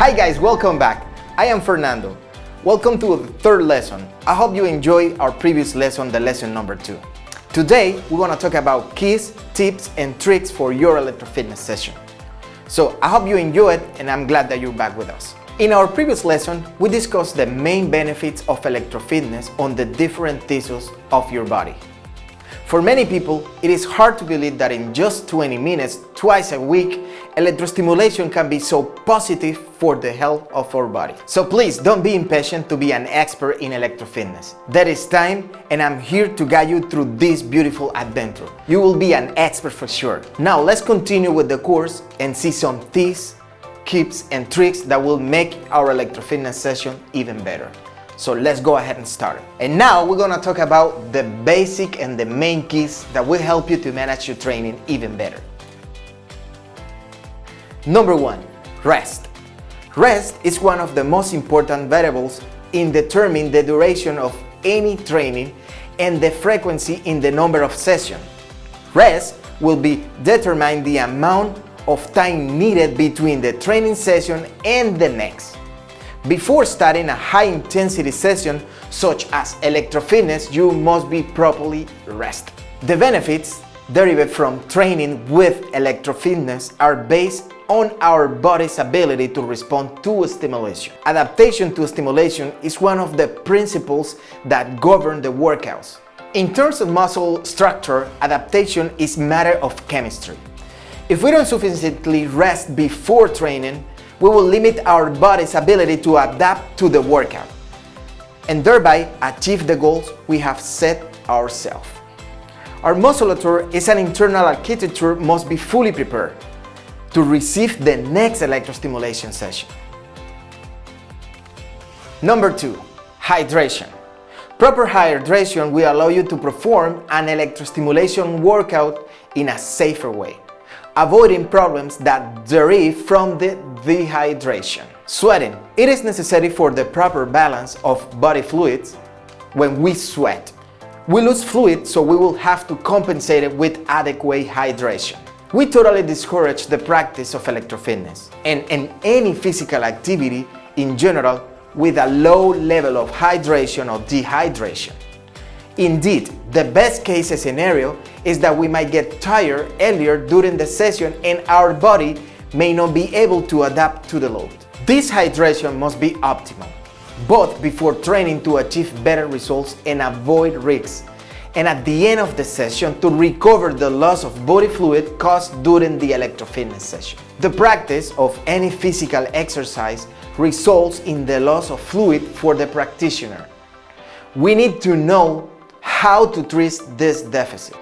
Hi guys, welcome back. I am Fernando. Welcome to the third lesson. I hope you enjoyed our previous lesson, the lesson number 2. Today, we're going to talk about keys, tips, and tricks for your electrofitness session. So I hope you enjoy it, and I'm glad that you're back with us. In our previous lesson, we discussed the main benefits of electrofitness on the different tissues of your body. For many people, it is hard to believe that in just 20 minutes, twice a week, electrostimulation can be so positive for the health of our body. So please don't be impatient to be an expert in electrofitness. That is time, and I'm here to guide you through this beautiful adventure. You will be an expert for sure. Now let's continue with the course and see some tips, tips, and tricks that will make our electrofitness session even better. So let's go ahead and start. And now we're gonna talk about the basic and the main keys that will help you to manage your training even better. Number 1, rest. Rest is one of the most important variables in determining the duration of any training and the frequency in the number of sessions. Rest will be determine the amount of time needed between the training session and the next. Before starting a high-intensity session such as electrofitness, you must be properly rested. The benefits derived from training with electrofitness are based on our body's ability to respond to stimulation. Adaptation to stimulation is one of the principles that govern the workouts. In terms of muscle structure, adaptation is a matter of chemistry. If we don't sufficiently rest before training, we will limit our body's ability to adapt to the workout and thereby achieve the goals we have set ourselves. Our musculature is an internal architecture must be fully prepared to receive the next electrostimulation session. Number 2, hydration. Proper hydration will allow you to perform an electrostimulation workout in a safer way, avoiding problems that derive from the dehydration. Sweating. It is necessary for the proper balance of body fluids. When we sweat, we lose fluid, so we will have to compensate it with adequate hydration. We totally discourage the practice of electrofitness and any physical activity in general with a low level of hydration or dehydration. Indeed, the best case scenario is that we might get tired earlier during the session and our body may not be able to adapt to the load. This hydration must be optimal, both before training to achieve better results and avoid risks, and at the end of the session to recover the loss of body fluid caused during the electrofitness session. The practice of any physical exercise results in the loss of fluid for the practitioner. We need to know how to treat this deficit.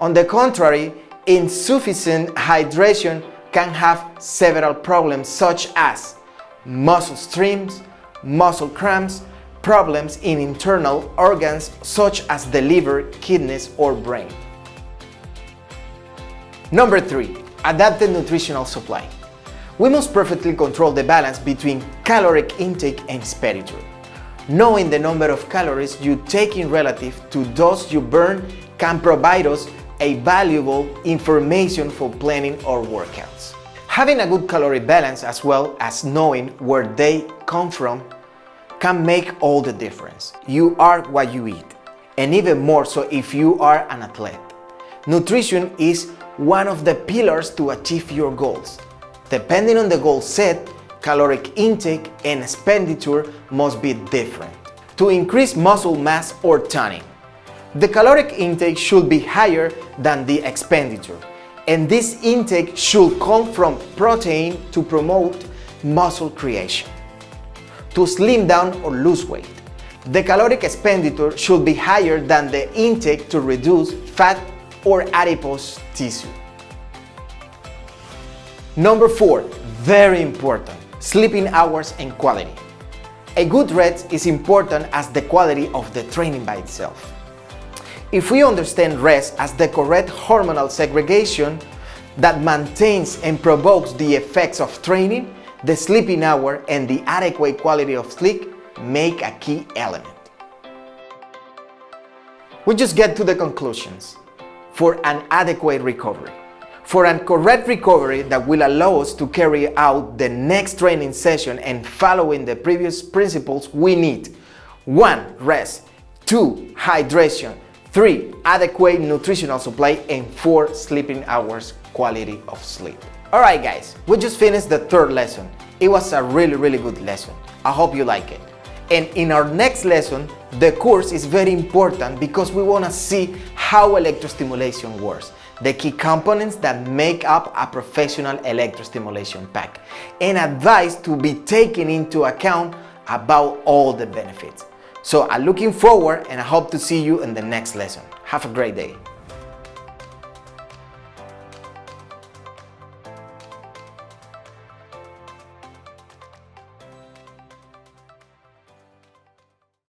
On the contrary, insufficient hydration can have several problems such as muscle strains, muscle cramps, problems in internal organs such as the liver, kidneys, or brain. Number 3, adapted nutritional supply. We must perfectly control the balance between caloric intake and expenditure. Knowing the number of calories you take in relative to those you burn can provide us a valuable information for planning our workouts. Having a good calorie balance as well as knowing where they come from can make all the difference. You are what you eat, and even more so if you are an athlete. Nutrition is one of the pillars to achieve your goals. Depending on the goal set, caloric intake and expenditure must be different. To increase muscle mass or toning, the caloric intake should be higher than the expenditure, and this intake should come from protein to promote muscle creation. To slim down or lose weight, the caloric expenditure should be higher than the intake to reduce fat or adipose tissue. Number 4, very important, sleeping hours and quality. A good rest is important as the quality of the training by itself. If we understand rest as the correct hormonal segregation that maintains and provokes the effects of training, the sleeping hour and the adequate quality of sleep make a key element. We just get to the conclusions. For an adequate recovery, For a correct recovery that will allow us to carry out the next training session and following the previous principles, we need 1. Rest, 2. Hydration, 3. Adequate nutritional supply, and 4. Sleeping hours quality of sleep. Alright guys, we just finished the third lesson. It was a really good lesson. I hope you like it. And in our next lesson, the course is very important because we want to see how electrostimulation works, the key components that make up a professional electrostimulation pack, and advice to be taken into account about all the benefits. So I'm looking forward and I hope to see you in the next lesson. Have a great day.